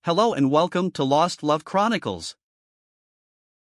Hello and welcome to Lost Love Chronicles.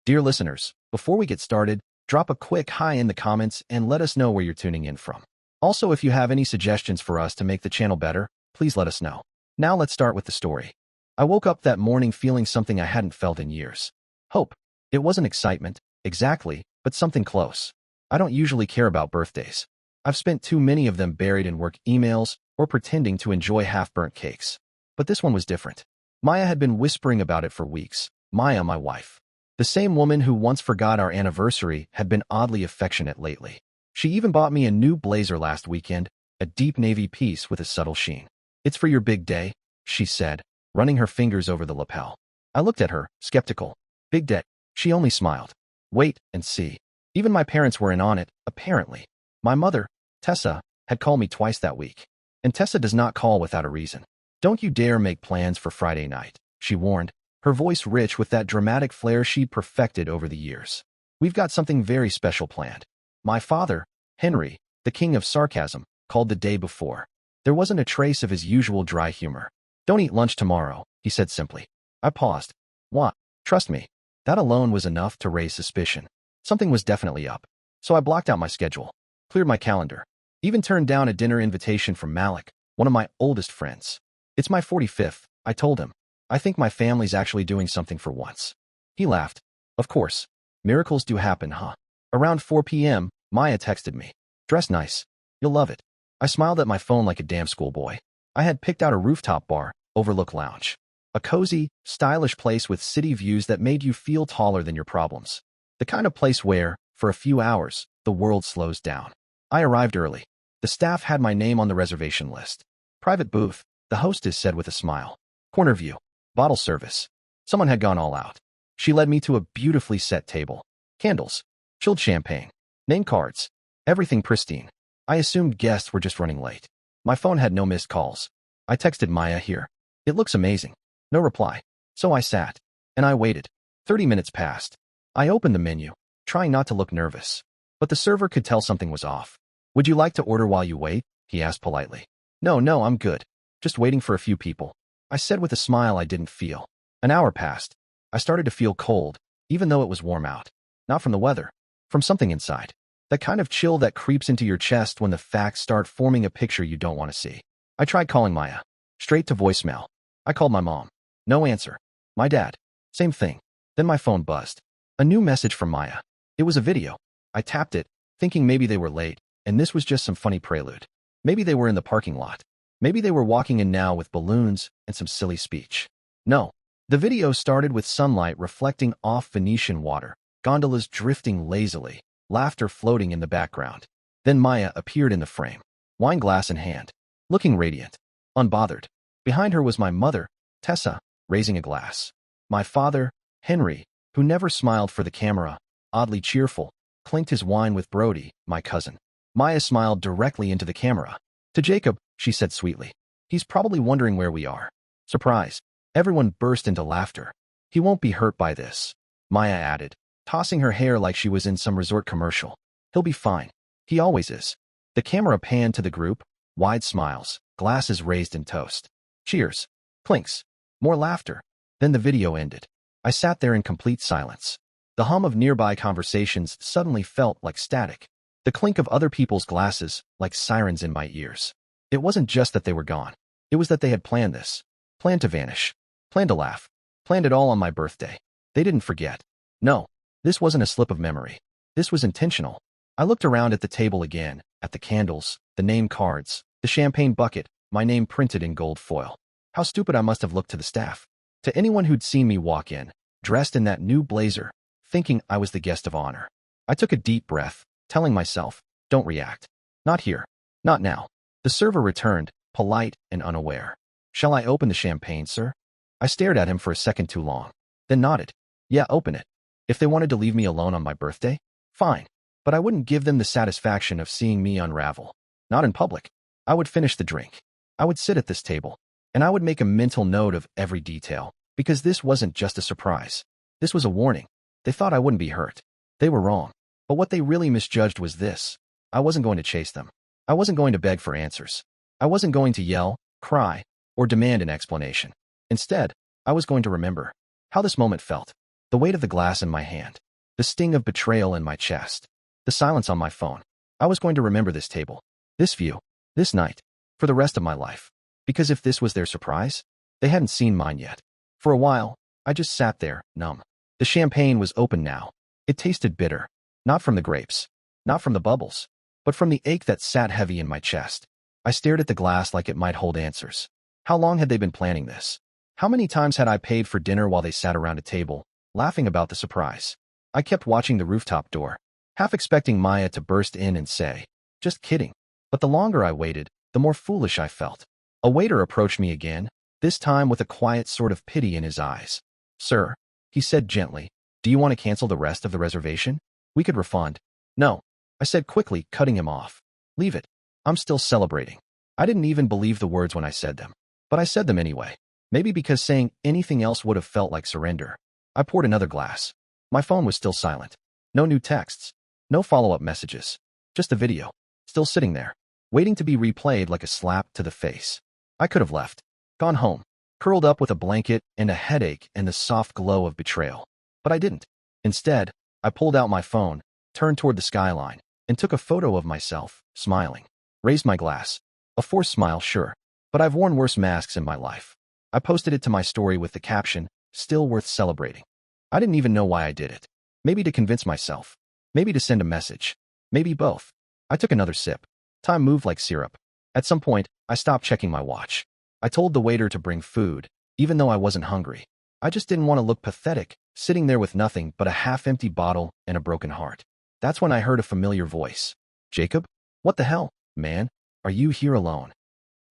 Dear listeners, before we get started, drop a quick hi in the comments and let us know where you're tuning in from. Also, if you have any suggestions for us to make the channel better, please let us know. Now let's start with the story. I woke up that morning feeling something I hadn't felt in years. Hope. It wasn't excitement, exactly, but something close. I don't usually care about birthdays. I've spent too many of them buried in work emails or pretending to enjoy half-burnt cakes. But this one was different. Maya had been whispering about it for weeks. Maya, my wife. The same woman who once forgot our anniversary had been oddly affectionate lately. She even bought me a new blazer last weekend, a deep navy piece with a subtle sheen. "It's for your big day," she said, running her fingers over the lapel. I looked at her, skeptical. Big day. She only smiled. Wait and see. Even my parents were in on it, apparently. My mother, Tessa, had called me twice that week. And Tessa does not call without a reason. "Don't you dare make plans for Friday night," she warned, her voice rich with that dramatic flair she'd perfected over the years. "We've got something very special planned." My father, Henry, the king of sarcasm, called the day before. There wasn't a trace of his usual dry humor. "Don't eat lunch tomorrow," he said simply. I paused. What? Trust me. That alone was enough to raise suspicion. Something was definitely up. So I blocked out my schedule, cleared my calendar, even turned down a dinner invitation from Malik, one of my oldest friends. "It's my 45th, I told him. "I think my family's actually doing something for once." He laughed. "Of course. Miracles do happen, huh?" Around 4 p.m., Maya texted me. "Dress nice. You'll love it." I smiled at my phone like a damn schoolboy. I had picked out a rooftop bar, overlook lounge. A cozy, stylish place with city views that made you feel taller than your problems. The kind of place where, for a few hours, the world slows down. I arrived early. The staff had my name on the reservation list. "Private booth," the hostess said with a smile. "Corner view. Bottle service." Someone had gone all out. She led me to a beautifully set table. Candles. Chilled champagne. Name cards. Everything pristine. I assumed guests were just running late. My phone had no missed calls. I texted Maya here. "It looks amazing." No reply. So I sat. And I waited. 30 minutes passed. I opened the menu, trying not to look nervous. But the server could tell something was off. "Would you like to order while you wait?" he asked politely. No, I'm good. Just waiting for a few people," I said with a smile I didn't feel. An hour passed. I started to feel cold, even though it was warm out. Not from the weather. From something inside. That kind of chill that creeps into your chest when the facts start forming a picture you don't want to see. I tried calling Maya. Straight to voicemail. I called my mom. No answer. My dad. Same thing. Then my phone buzzed. A new message from Maya. It was a video. I tapped it, thinking maybe they were late, and this was just some funny prelude. Maybe they were in the parking lot. Maybe they were walking in now with balloons and some silly speech. No. The video started with sunlight reflecting off Venetian water, gondolas drifting lazily, laughter floating in the background. Then Maya appeared in the frame, wine glass in hand, looking radiant, unbothered. Behind her was my mother, Tessa, raising a glass. My father, Henry, who never smiled for the camera, oddly cheerful, clinked his wine with Brody, my cousin. Maya smiled directly into the camera. "To Jacob," she said sweetly. "He's probably wondering where we are." Surprise. Everyone burst into laughter. "He won't be hurt by this," Maya added, tossing her hair like she was in some resort commercial. "He'll be fine. He always is." The camera panned to the group, wide smiles, glasses raised in toast. Cheers. Clinks. More laughter. Then the video ended. I sat there in complete silence. The hum of nearby conversations suddenly felt like static. The clink of other people's glasses, like sirens in my ears. It wasn't just that they were gone. It was that they had planned this. Planned to vanish. Planned to laugh. Planned it all on my birthday. They didn't forget. No, this wasn't a slip of memory. This was intentional. I looked around at the table again, at the candles, the name cards, the champagne bucket, my name printed in gold foil. How stupid I must have looked to the staff. To anyone who'd seen me walk in, dressed in that new blazer, thinking I was the guest of honor. I took a deep breath, telling myself, don't react. Not here. Not now. The server returned, polite and unaware. "Shall I open the champagne, sir?" I stared at him for a second too long, then nodded. "Yeah, open it. If they wanted to leave me alone on my birthday, fine. But I wouldn't give them the satisfaction of seeing me unravel. Not in public. I would finish the drink. I would sit at this table, and I would make a mental note of every detail, because this wasn't just a surprise. This was a warning. They thought I wouldn't be hurt. They were wrong. But what they really misjudged was this. I wasn't going to chase them. I wasn't going to beg for answers. I wasn't going to yell, cry, or demand an explanation. Instead, I was going to remember how this moment felt. The weight of the glass in my hand. The sting of betrayal in my chest. The silence on my phone. I was going to remember this table. This view. This night. For the rest of my life. Because if this was their surprise, they hadn't seen mine yet. For a while, I just sat there, numb. The champagne was open now. It tasted bitter. Not from the grapes. Not from the bubbles. But from the ache that sat heavy in my chest. I stared at the glass like it might hold answers. How long had they been planning this? How many times had I paid for dinner while they sat around a table, laughing about the surprise? I kept watching the rooftop door, half expecting Maya to burst in and say, "Just kidding." But the longer I waited, the more foolish I felt. A waiter approached me again, this time with a quiet sort of pity in his eyes. "Sir," he said gently, "do you want to cancel the rest of the reservation? We could refund." "No," I said quickly, cutting him off. "Leave it. I'm still celebrating." I didn't even believe the words when I said them. But I said them anyway. Maybe because saying anything else would have felt like surrender. I poured another glass. My phone was still silent. No new texts. No follow-up messages. Just the video. Still sitting there. Waiting to be replayed like a slap to the face. I could have left. Gone home. Curled up with a blanket and a headache and the soft glow of betrayal. But I didn't. Instead, I pulled out my phone, turned toward the skyline, and took a photo of myself, smiling. Raised my glass. A forced smile, sure. But I've worn worse masks in my life. I posted it to my story with the caption, "Still worth celebrating." I didn't even know why I did it. Maybe to convince myself. Maybe to send a message. Maybe both. I took another sip. Time moved like syrup. At some point, I stopped checking my watch. I told the waiter to bring food, even though I wasn't hungry. I just didn't want to look pathetic, sitting there with nothing but a half-empty bottle and a broken heart. That's when I heard a familiar voice. "Jacob? What the hell, man? Are you here alone?"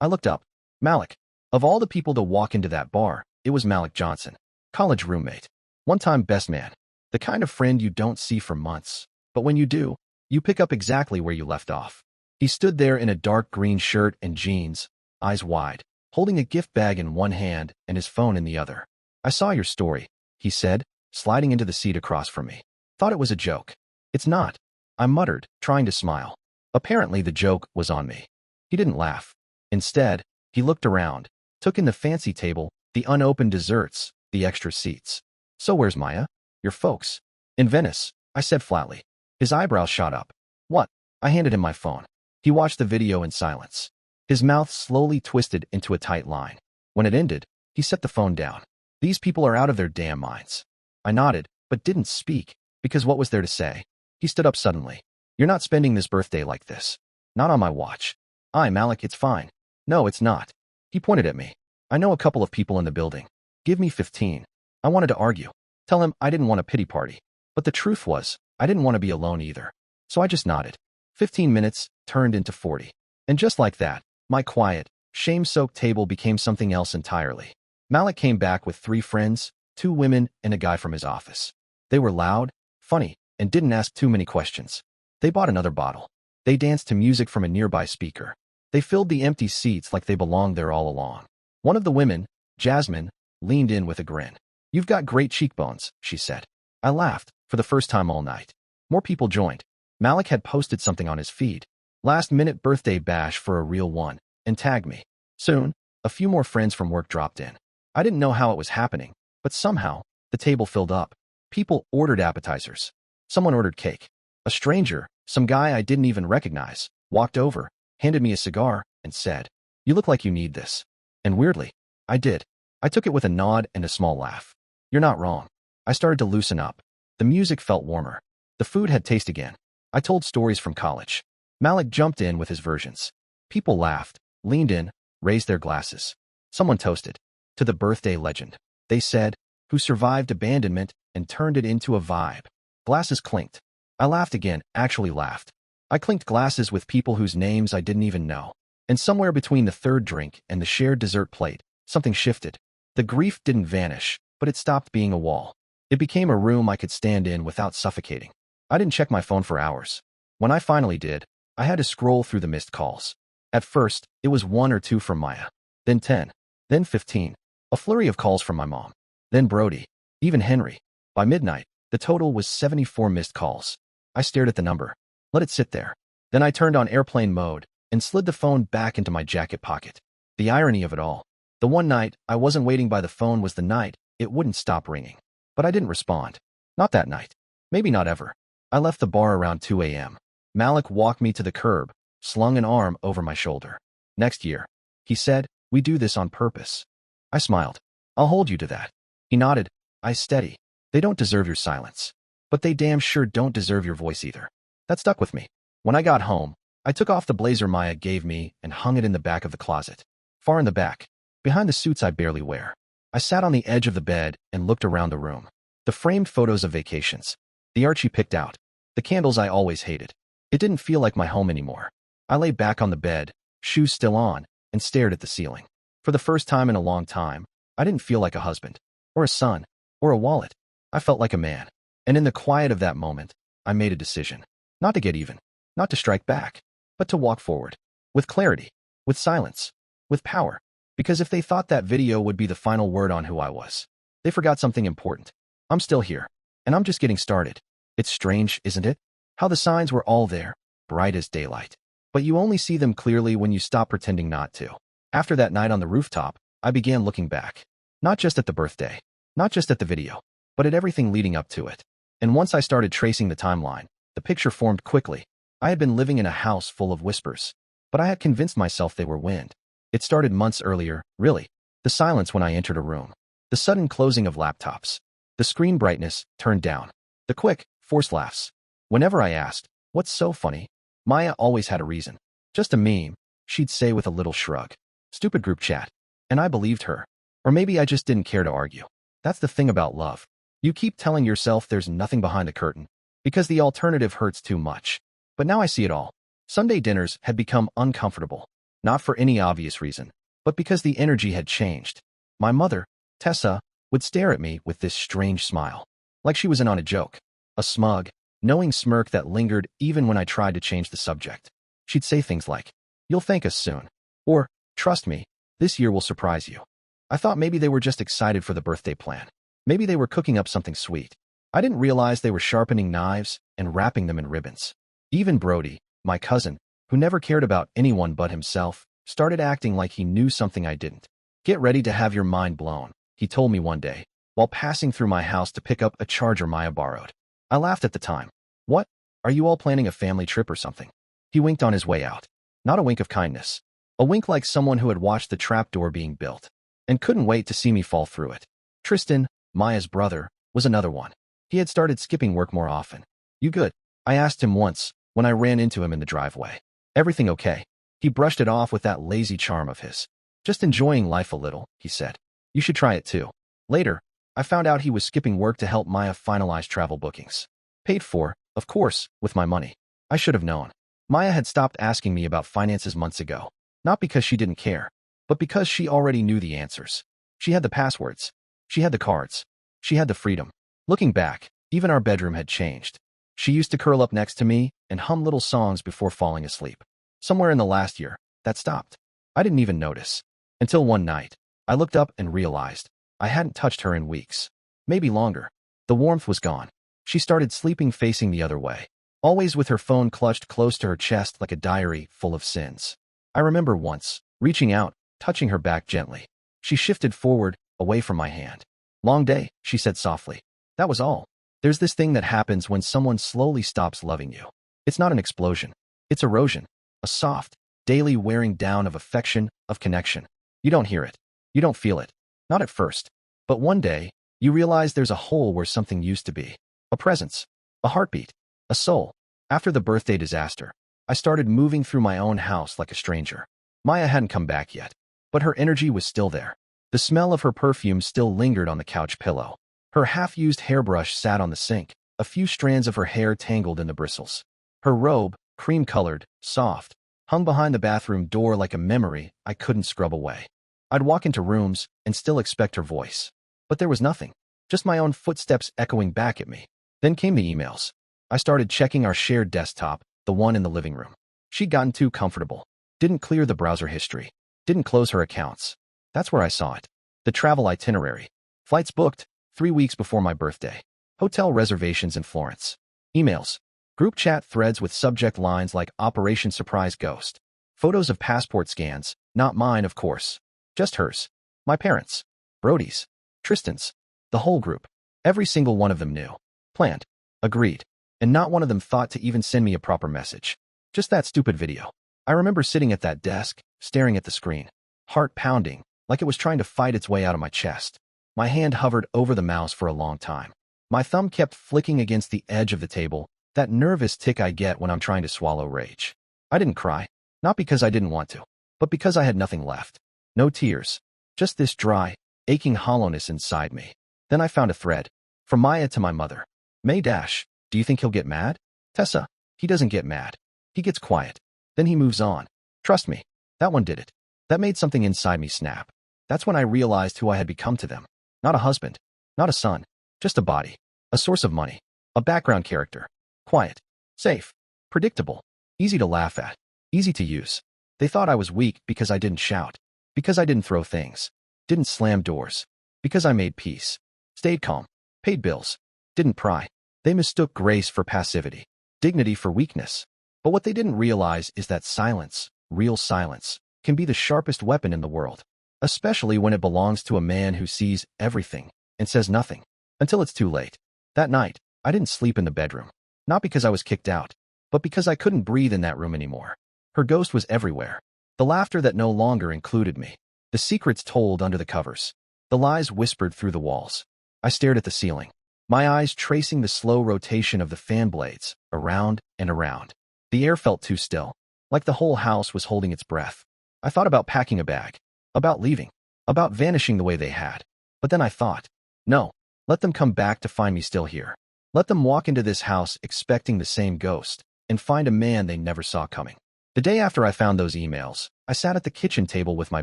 I looked up. Malik. Of all the people to walk into that bar, it was Malik Johnson. College roommate. One-time best man. The kind of friend you don't see for months. But when you do, you pick up exactly where you left off. He stood there in a dark green shirt and jeans, eyes wide, holding a gift bag in one hand and his phone in the other. "I saw your story," he said, sliding into the seat across from me. "Thought it was a joke." "It's not," I muttered, trying to smile. Apparently the joke was on me. He didn't laugh. Instead, he looked around, took in the fancy table, the unopened desserts, the extra seats. "So where's Maya?" "Your folks." "In Venice," I said flatly. His eyebrows shot up. "What?" I handed him my phone. He watched the video in silence. His mouth slowly twisted into a tight line. When it ended, he set the phone down. "These people are out of their damn minds." I nodded, but didn't speak, because what was there to say? He stood up suddenly. "You're not spending this birthday like this. Not on my watch." Malik, it's fine." "No, it's not." He pointed at me. "I know a couple of people in the building. Give me 15. I wanted to argue. Tell him I didn't want a pity party. But the truth was, I didn't want to be alone either. So I just nodded. 15 minutes turned into 40. And just like that, my quiet, shame-soaked table became something else entirely. Malik came back with 3 friends, 2 women, and a guy from his office. They were loud, funny, and didn't ask too many questions. They bought another bottle. They danced to music from a nearby speaker. They filled the empty seats like they belonged there all along. One of the women, Jasmine, leaned in with a grin. "You've got great cheekbones," she said. I laughed, for the first time all night. More people joined. Malik had posted something on his feed. Last-minute birthday bash for a real one, and tagged me. Soon, a few more friends from work dropped in. I didn't know how it was happening, but somehow, the table filled up. People ordered appetizers. Someone ordered cake. A stranger, some guy I didn't even recognize, walked over, handed me a cigar, and said, "You look like you need this." And weirdly, I did. I took it with a nod and a small laugh. "You're not wrong." I started to loosen up. The music felt warmer. The food had taste again. I told stories from college. Malik jumped in with his versions. People laughed, leaned in, raised their glasses. Someone toasted. To the birthday legend, they said, who survived abandonment and turned it into a vibe. Glasses clinked. I laughed again, actually laughed. I clinked glasses with people whose names I didn't even know. And somewhere between the third drink and the shared dessert plate, something shifted. The grief didn't vanish, but it stopped being a wall. It became a room I could stand in without suffocating. I didn't check my phone for hours. When I finally did, I had to scroll through the missed calls. At first, it was 1 or 2 from Maya. Then 10. Then 15. A flurry of calls from my mom. Then Brody. Even Henry. By midnight, the total was 74 missed calls. I stared at the number. Let it sit there. Then I turned on airplane mode and slid the phone back into my jacket pocket. The irony of it all. The one night I wasn't waiting by the phone was the night it wouldn't stop ringing. But I didn't respond. Not that night. Maybe not ever. I left the bar around 2 a.m. Malik walked me to the curb, slung an arm over my shoulder. Next year, he said, we do this on purpose. I smiled. I'll hold you to that. He nodded. I steady. They don't deserve your silence. But they damn sure don't deserve your voice either. That stuck with me. When I got home, I took off the blazer Maya gave me and hung it in the back of the closet. Far in the back, behind the suits I barely wear. I sat on the edge of the bed and looked around the room. The framed photos of vacations. The art she picked out. The candles I always hated. It didn't feel like my home anymore. I lay back on the bed, shoes still on, and stared at the ceiling. For the first time in a long time, I didn't feel like a husband, or a son, or a wallet. I felt like a man. And in the quiet of that moment, I made a decision. Not to get even, not to strike back, but to walk forward. With clarity, with silence, with power. Because if they thought that video would be the final word on who I was, they forgot something important. I'm still here, and I'm just getting started. It's strange, isn't it? How the signs were all there, bright as daylight. But you only see them clearly when you stop pretending not to. After that night on the rooftop, I began looking back. Not just at the birthday, not just at the video, but at everything leading up to it. And once I started tracing the timeline, the picture formed quickly. I had been living in a house full of whispers, but I had convinced myself they were wind. It started months earlier, really. The silence when I entered a room. The sudden closing of laptops. The screen brightness turned down. The quick, forced laughs. Whenever I asked, what's so funny? Maya always had a reason. Just a meme, she'd say with a little shrug. Stupid group chat. And I believed her. Or maybe I just didn't care to argue. That's the thing about love. You keep telling yourself there's nothing behind the curtain, because the alternative hurts too much. But now I see it all. Sunday dinners had become uncomfortable. Not for any obvious reason, but because the energy had changed. My mother, Tessa, would stare at me with this strange smile. Like she was in on a joke. A smug, knowing smirk that lingered even when I tried to change the subject. She'd say things like, you'll thank us soon. Or, trust me, this year will surprise you. I thought maybe they were just excited for the birthday plan. Maybe they were cooking up something sweet. I didn't realize they were sharpening knives and wrapping them in ribbons. Even Brody, my cousin, who never cared about anyone but himself, started acting like he knew something I didn't. Get ready to have your mind blown, he told me one day, while passing through my house to pick up a charger Maya borrowed. I laughed at the time. What? Are you all planning a family trip or something? He winked on his way out. Not a wink of kindness. A wink like someone who had watched the trapdoor being built and couldn't wait to see me fall through it. Tristan, Maya's brother, was another one. He had started skipping work more often. You good? I asked him once when I ran into him in the driveway. Everything okay? He brushed it off with that lazy charm of his. Just enjoying life a little, he said. You should try it too. Later, I found out he was skipping work to help Maya finalize travel bookings. Paid for, of course, with my money. I should have known. Maya had stopped asking me about finances months ago. Not because she didn't care, but because she already knew the answers. She had the passwords. She had the cards. She had the freedom. Looking back, even our bedroom had changed. She used to curl up next to me and hum little songs before falling asleep. Somewhere in the last year, that stopped. I didn't even notice. Until one night, I looked up and realized I hadn't touched her in weeks. Maybe longer. The warmth was gone. She started sleeping facing the other way, always with her phone clutched close to her chest like a diary full of sins. I remember once, reaching out, touching her back gently. She shifted forward, away from my hand. Long day, she said softly. That was all. There's this thing that happens when someone slowly stops loving you. It's not an explosion. It's erosion. A soft, daily wearing down of affection, of connection. You don't hear it. You don't feel it. Not at first. But one day, you realize there's a hole where something used to be. A presence. A heartbeat. A soul. After the birthday disaster, I started moving through my own house like a stranger. Maya hadn't come back yet, but her energy was still there. The smell of her perfume still lingered on the couch pillow. Her half-used hairbrush sat on the sink, a few strands of her hair tangled in the bristles. Her robe, cream-colored, soft, hung behind the bathroom door like a memory I couldn't scrub away. I'd walk into rooms and still expect her voice. But there was nothing, just my own footsteps echoing back at me. Then came the emails. I started checking our shared desktop, the one in the living room. She'd gotten too comfortable. Didn't clear the browser history. Didn't close her accounts. That's where I saw it. The travel itinerary. Flights booked, 3 weeks before my birthday. Hotel reservations in Florence. Emails. Group chat threads with subject lines like Operation Surprise Ghost. Photos of passport scans, not mine, of course. Just hers. My parents, Brody's, Tristan's, the whole group. Every single one of them knew, planned, agreed, and not one of them thought to even send me a proper message. Just that stupid video. I remember sitting at that desk, staring at the screen, heart pounding, like it was trying to fight its way out of my chest. My hand hovered over the mouse for a long time. My thumb kept flicking against the edge of the table, that nervous tick I get when I'm trying to swallow rage. I didn't cry, not because I didn't want to, but because I had nothing left. No tears, just this dry, aching hollowness inside me. Then I found a thread. From Maya to my mother. May dash, do you think he'll get mad? Tessa, he doesn't get mad. He gets quiet. Then he moves on. Trust me, that one did it. That made something inside me snap. That's when I realized who I had become to them. Not a husband, not a son, just a body, a source of money, a background character. Quiet, safe, predictable, easy to laugh at, easy to use. They thought I was weak because I didn't shout, because I didn't throw things, didn't slam doors, because I made peace, stayed calm, paid bills, didn't pry. They mistook grace for passivity, dignity for weakness. But what they didn't realize is that silence, real silence, can be the sharpest weapon in the world, especially when it belongs to a man who sees everything and says nothing until it's too late. That night, I didn't sleep in the bedroom, not because I was kicked out, but because I couldn't breathe in that room anymore. Her ghost was everywhere. The laughter that no longer included me, the secrets told under the covers, the lies whispered through the walls. I stared at the ceiling, my eyes tracing the slow rotation of the fan blades, around and around. The air felt too still, like the whole house was holding its breath. I thought about packing a bag, about leaving, about vanishing the way they had. But then I thought, no, let them come back to find me still here. Let them walk into this house expecting the same ghost and find a man they never saw coming. The day after I found those emails, I sat at the kitchen table with my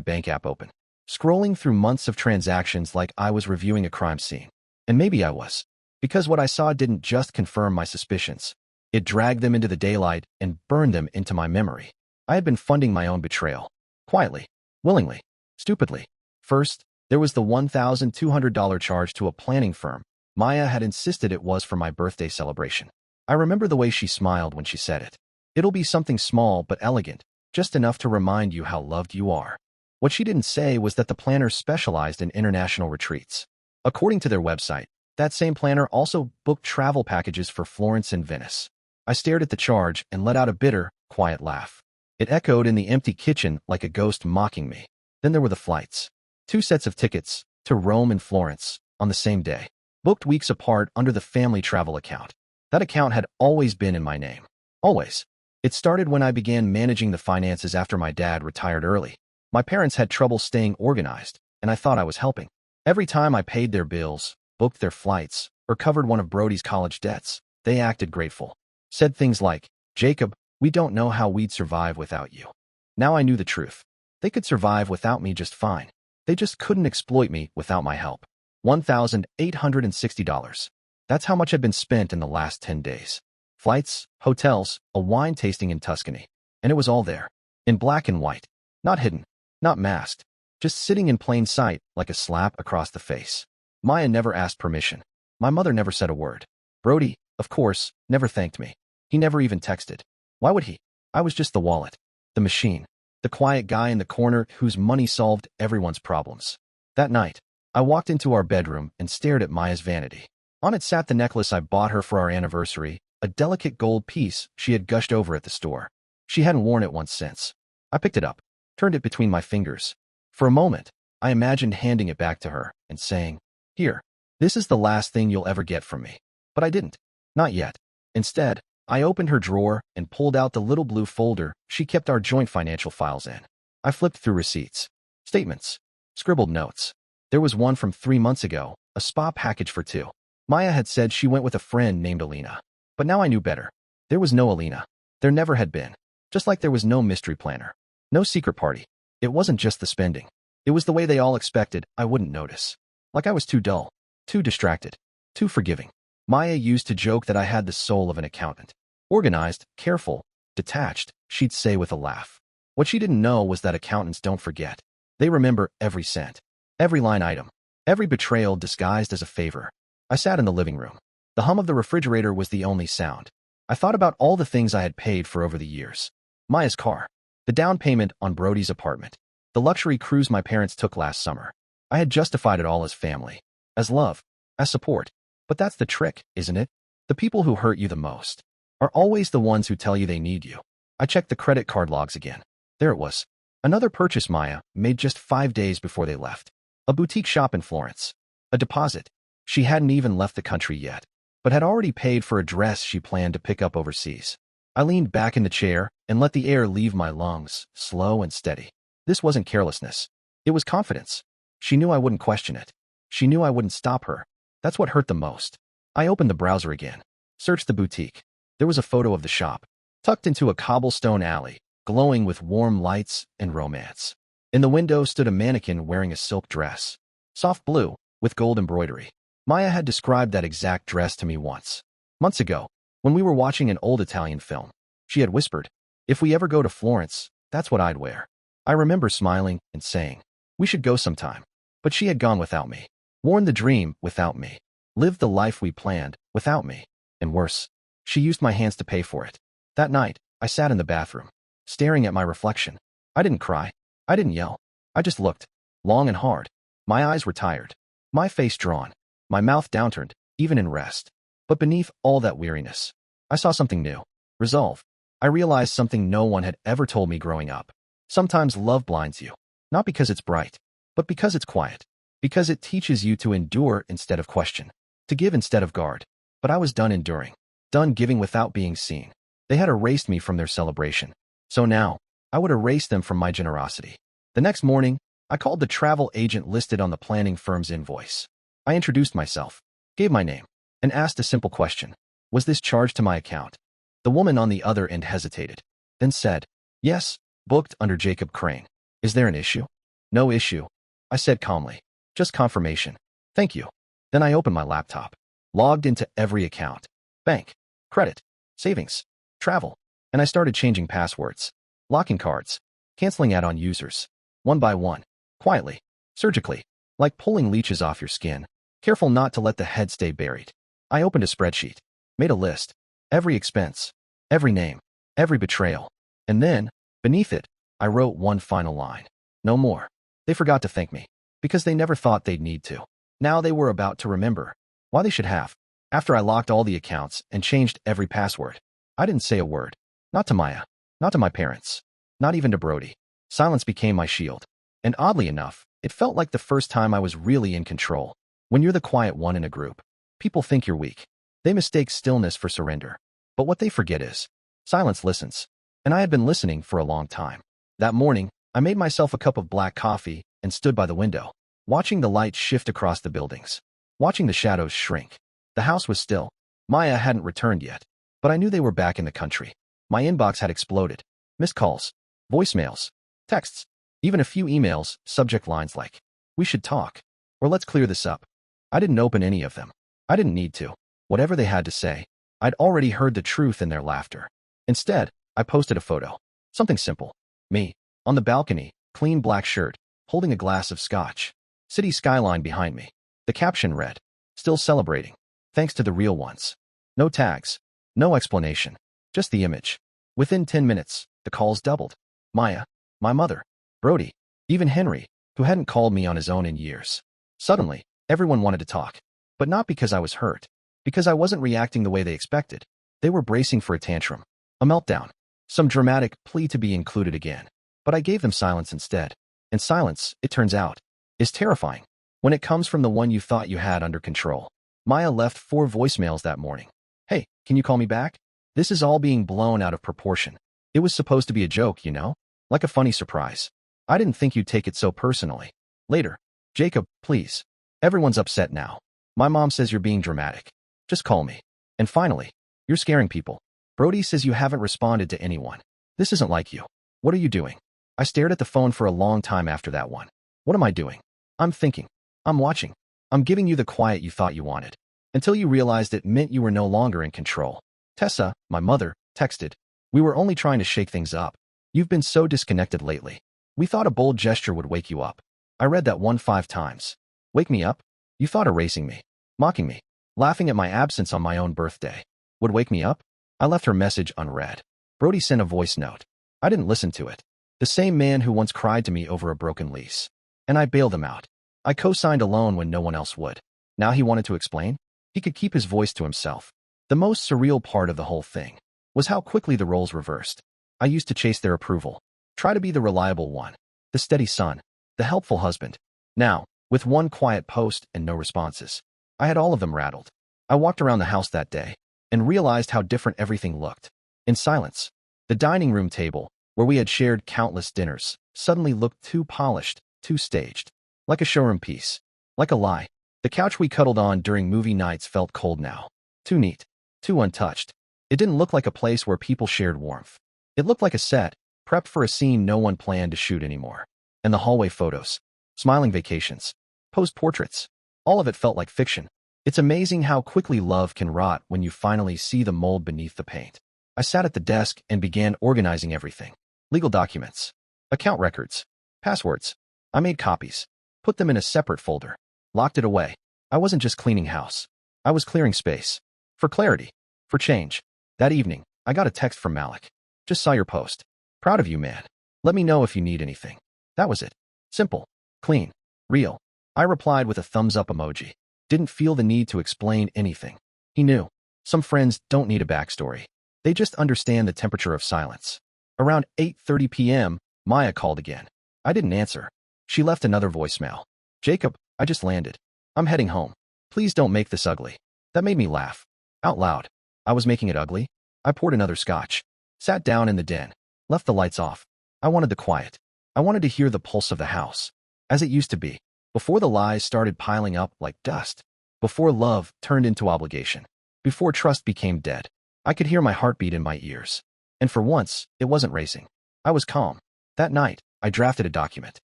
bank app open, scrolling through months of transactions like I was reviewing a crime scene. And maybe I was, because what I saw didn't just confirm my suspicions. It dragged them into the daylight and burned them into my memory. I had been funding my own betrayal. Quietly, willingly, stupidly. First, there was the $1,200 charge to a planning firm. Maya had insisted it was for my birthday celebration. I remember the way she smiled when she said it. It'll be something small but elegant, just enough to remind you how loved you are. What she didn't say was that the planner specialized in international retreats. According to their website, that same planner also booked travel packages for Florence and Venice. I stared at the charge and let out a bitter, quiet laugh. It echoed in the empty kitchen like a ghost mocking me. Then there were the flights. 2 sets of tickets to Rome and Florence on the same day, booked weeks apart under the family travel account. That account had always been in my name. Always. It started when I began managing the finances after my dad retired early. My parents had trouble staying organized, and I thought I was helping. Every time I paid their bills, booked their flights, or covered one of Brody's college debts, they acted grateful. Said things like, "Jacob, we don't know how we'd survive without you." Now I knew the truth. They could survive without me just fine. They just couldn't exploit me without my help. $1,860. That's how much had been spent in the last 10 days. Flights, hotels, a wine tasting in Tuscany. And it was all there. In black and white. Not hidden. Not masked. Just sitting in plain sight like a slap across the face. Maya never asked permission. My mother never said a word. Brody, of course, never thanked me. He never even texted. Why would he? I was just the wallet. The machine. The quiet guy in the corner whose money solved everyone's problems. That night, I walked into our bedroom and stared at Maya's vanity. On it sat the necklace I bought her for our anniversary, a delicate gold piece she had gushed over at the store. She hadn't worn it once since. I picked it up, turned it between my fingers. For a moment, I imagined handing it back to her and saying, "Here, this is the last thing you'll ever get from me." But I didn't. Not yet. Instead, I opened her drawer and pulled out the little blue folder she kept our joint financial files in. I flipped through receipts, statements, scribbled notes. There was one from 3 months ago, a spa package for 2. Maya had said she went with a friend named Alina. But now I knew better. There was no Alina. There never had been. Just like there was no mystery planner. No secret party. It wasn't just the spending. It was the way they all expected I wouldn't notice. Like I was too dull, too distracted, too forgiving. Maya used to joke that I had the soul of an accountant. Organized, careful, detached, she'd say with a laugh. What she didn't know was that accountants don't forget. They remember every cent, every line item, every betrayal disguised as a favor. I sat in the living room. The hum of the refrigerator was the only sound. I thought about all the things I had paid for over the years. Maya's car, the down payment on Brody's apartment, the luxury cruise my parents took last summer. I had justified it all as family, as love, as support. But that's the trick, isn't it? The people who hurt you the most are always the ones who tell you they need you. I checked the credit card logs again. There it was. Another purchase Maya made just 5 days before they left. A boutique shop in Florence. A deposit. She hadn't even left the country yet, but had already paid for a dress she planned to pick up overseas. I leaned back in the chair and let the air leave my lungs, slow and steady. This wasn't carelessness. It was confidence. She knew I wouldn't question it. She knew I wouldn't stop her. That's what hurt the most. I opened the browser again, searched the boutique. There was a photo of the shop, tucked into a cobblestone alley, glowing with warm lights and romance. In the window stood a mannequin wearing a silk dress, soft blue, with gold embroidery. Maya had described that exact dress to me once. Months ago, when we were watching an old Italian film, she had whispered, "If we ever go to Florence, that's what I'd wear." I remember smiling and saying, "We should go sometime." But she had gone without me, worn the dream without me, lived the life we planned without me. And worse, she used my hands to pay for it. That night, I sat in the bathroom, staring at my reflection. I didn't cry. I didn't yell. I just looked, long and hard. My eyes were tired, my face drawn, my mouth downturned, even in rest. But beneath all that weariness, I saw something new. Resolve. I realized something no one had ever told me growing up. Sometimes love blinds you, not because it's bright, but because it's quiet, because it teaches you to endure instead of question, to give instead of guard. But I was done enduring, done giving without being seen. They had erased me from their celebration. So now, I would erase them from my generosity. The next morning, I called the travel agent listed on the planning firm's invoice. I introduced myself, gave my name, and asked a simple question. Was this charged to my account? The woman on the other end hesitated, then said, "Yes, booked under Jacob Crane. Is there an issue?" "No issue," I said calmly. "Just confirmation. Thank you." Then I opened my laptop, logged into every account, bank, credit, savings, travel, and I started changing passwords, locking cards, canceling add-on users, one by one, quietly, surgically, like pulling leeches off your skin, careful not to let the head stay buried. I opened a spreadsheet, made a list, every expense, every name, every betrayal, and then, beneath it, I wrote one final line. No more. They forgot to thank me, because they never thought they'd need to. Now they were about to remember. Why they should have. After I locked all the accounts and changed every password, I didn't say a word. Not to Maya, not to my parents, not even to Brody. Silence became my shield. And oddly enough, it felt like the first time I was really in control. When you're the quiet one in a group, people think you're weak. They mistake stillness for surrender. But what they forget is, silence listens. And I had been listening for a long time. That morning, I made myself a cup of black coffee and stood by the window, watching the light shift across the buildings, watching the shadows shrink. The house was still. Maya hadn't returned yet, but I knew they were back in the country. My inbox had exploded. Missed calls, voicemails, texts, even a few emails, subject lines like, "We should talk," or "Let's clear this up." I didn't open any of them. I didn't need to. Whatever they had to say, I'd already heard the truth in their laughter. Instead, I posted a photo. Something simple. Me, on the balcony, clean black shirt, holding a glass of scotch. City skyline behind me. The caption read, "Still celebrating. Thanks to the real ones." No tags. No explanation. Just the image. Within 10 minutes, the calls doubled. Maya, my mother, Brody, even Henry, who hadn't called me on his own in years. Suddenly, everyone wanted to talk. But not because I was hurt. Because I wasn't reacting the way they expected. They were bracing for a tantrum. A meltdown. Some dramatic plea to be included again. But I gave them silence instead. And silence, it turns out, is terrifying when it comes from the one you thought you had under control. Maya left 4 voicemails that morning. "Hey, can you call me back? This is all being blown out of proportion. It was supposed to be a joke, you know? Like a funny surprise. I didn't think you'd take it so personally." Later, "Jacob, please. Everyone's upset now. My mom says you're being dramatic. Just call me." And finally, "You're scaring people. Brody says you haven't responded to anyone. This isn't like you. What are you doing?" I stared at the phone for a long time after that one. What am I doing? I'm thinking. I'm watching. I'm giving you the quiet you thought you wanted. Until you realized it meant you were no longer in control. Tessa, my mother, texted. "We were only trying to shake things up. You've been so disconnected lately. We thought a bold gesture would wake you up." I read that one 5 times. Wake me up? You thought erasing me, mocking me, laughing at my absence on my own birthday would wake me up? I left her message unread. Brody sent a voice note. I didn't listen to it. The same man who once cried to me over a broken lease. And I bailed him out. I co-signed alone when no one else would. Now he wanted to explain? He could keep his voice to himself. The most surreal part of the whole thing was how quickly the roles reversed. I used to chase their approval, try to be the reliable one, the steady son, the helpful husband. Now, with one quiet post and no responses, I had all of them rattled. I walked around the house that day and realized how different everything looked. In silence, the dining room table, where we had shared countless dinners, suddenly looked too polished, too staged. Like a showroom piece. Like a lie. The couch we cuddled on during movie nights felt cold now. Too neat. Too untouched. It didn't look like a place where people shared warmth. It looked like a set, prepped for a scene no one planned to shoot anymore. And the hallway photos. Smiling vacations. Posed portraits. All of it felt like fiction. It's amazing how quickly love can rot when you finally see the mold beneath the paint. I sat at the desk and began organizing everything. Legal documents. Account records. Passwords. I made copies. Put them in a separate folder. Locked it away. I wasn't just cleaning house. I was clearing space. For clarity. For change. That evening, I got a text from Malik. Just saw your post. Proud of you, man. Let me know if you need anything. That was it. Simple. Clean. Real. I replied with a thumbs up emoji. Didn't feel the need to explain anything. He knew. Some friends don't need a backstory. They just understand the temperature of silence. Around 8:30 p.m., Maya called again. I didn't answer. She left another voicemail. Jacob, I just landed. I'm heading home. Please don't make this ugly. That made me laugh. Out loud. I was making it ugly. I poured another scotch. Sat down in the den. Left the lights off. I wanted the quiet. I wanted to hear the pulse of the house. As it used to be. Before the lies started piling up like dust. Before love turned into obligation. Before trust became dead. I could hear my heartbeat in my ears. And for once, it wasn't racing. I was calm. That night, I drafted a document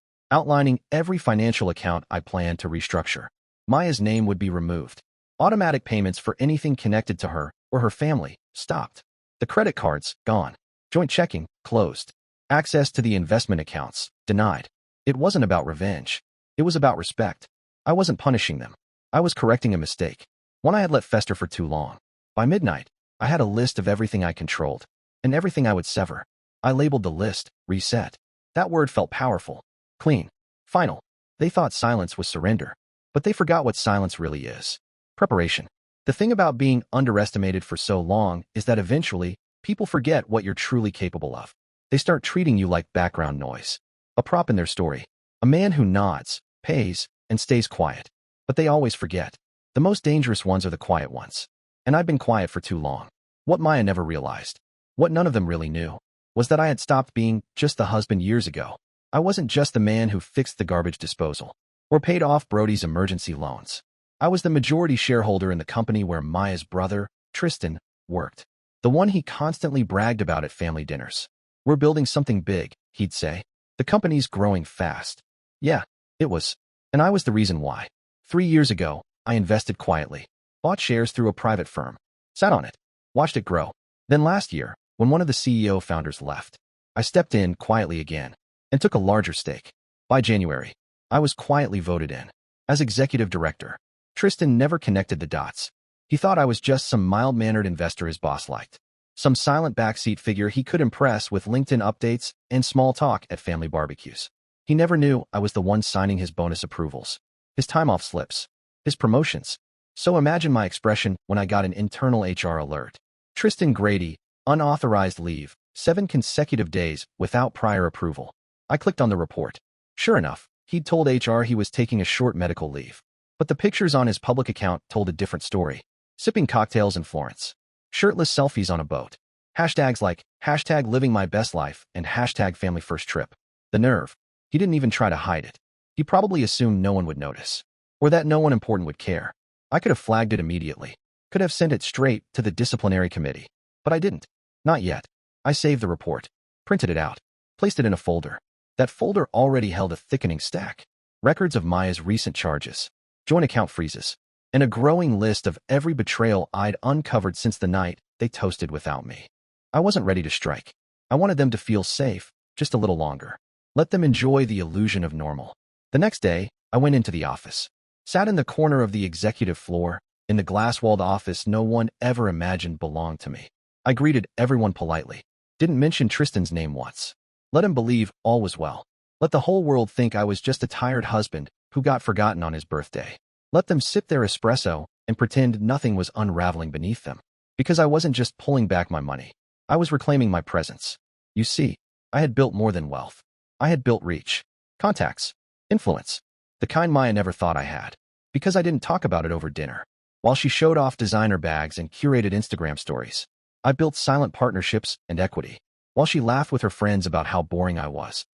outlining every financial account I planned to restructure. Maya's name would be removed. Automatic payments for anything connected to her or her family stopped. The credit cards, gone. Joint checking, closed. Access to the investment accounts, denied. It wasn't about revenge. It was about respect. I wasn't punishing them. I was correcting a mistake. One I had let fester for too long. By midnight, I had a list of everything I controlled and everything I would sever. I labeled the list, reset. That word felt powerful. Clean. Final. They thought silence was surrender. But they forgot what silence really is. Preparation. The thing about being underestimated for so long is that eventually, people forget what you're truly capable of. They start treating you like background noise. A prop in their story. A man who nods, pays, and stays quiet. But they always forget. The most dangerous ones are the quiet ones. And I've been quiet for too long. What Maya never realized, what none of them really knew, was that I had stopped being just the husband years ago. I wasn't just the man who fixed the garbage disposal or paid off Brody's emergency loans. I was the majority shareholder in the company where Maya's brother, Tristan, worked. The one he constantly bragged about at family dinners. We're building something big, he'd say. The company's growing fast. Yeah, it was. And I was the reason why. 3 years ago, I invested quietly. Bought shares through a private firm. Sat on it. Watched it grow. Then last year, when one of the CEO founders left, I stepped in quietly again and took a larger stake. By January, I was quietly voted in. As executive director, Tristan never connected the dots. He thought I was just some mild-mannered investor his boss liked. Some silent backseat figure he could impress with LinkedIn updates and small talk at family barbecues. He never knew I was the one signing his bonus approvals, his time-off slips, his promotions. So imagine my expression when I got an internal HR alert. Tristan Grady, unauthorized leave, 7 consecutive days without prior approval. I clicked on the report. Sure enough, he'd told HR he was taking a short medical leave. But the pictures on his public account told a different story. Sipping cocktails in Florence. Shirtless selfies on a boat. Hashtags like #LivingMyBestLife and #FamilyFirstTrip. The nerve. He didn't even try to hide it. He probably assumed no one would notice. Or that no one important would care. I could have flagged it immediately. Could have sent it straight to the disciplinary committee. But I didn't. Not yet. I saved the report. Printed it out. Placed it in a folder. That folder already held a thickening stack. Records of Maya's recent charges. Joint account freezes. And a growing list of every betrayal I'd uncovered since the night they toasted without me. I wasn't ready to strike. I wanted them to feel safe, just a little longer. Let them enjoy the illusion of normal. The next day, I went into the office. Sat in the corner of the executive floor, in the glass-walled office no one ever imagined belonged to me. I greeted everyone politely. Didn't mention Tristan's name once. Let him believe all was well. Let the whole world think I was just a tired husband who got forgotten on his birthday. Let them sip their espresso and pretend nothing was unraveling beneath them. Because I wasn't just pulling back my money. I was reclaiming my presence. You see, I had built more than wealth. I had built reach, contacts, influence, the kind Maya never thought I had. Because I didn't talk about it over dinner. While she showed off designer bags and curated Instagram stories, I built silent partnerships and equity. While she laughed with her friends about how boring I was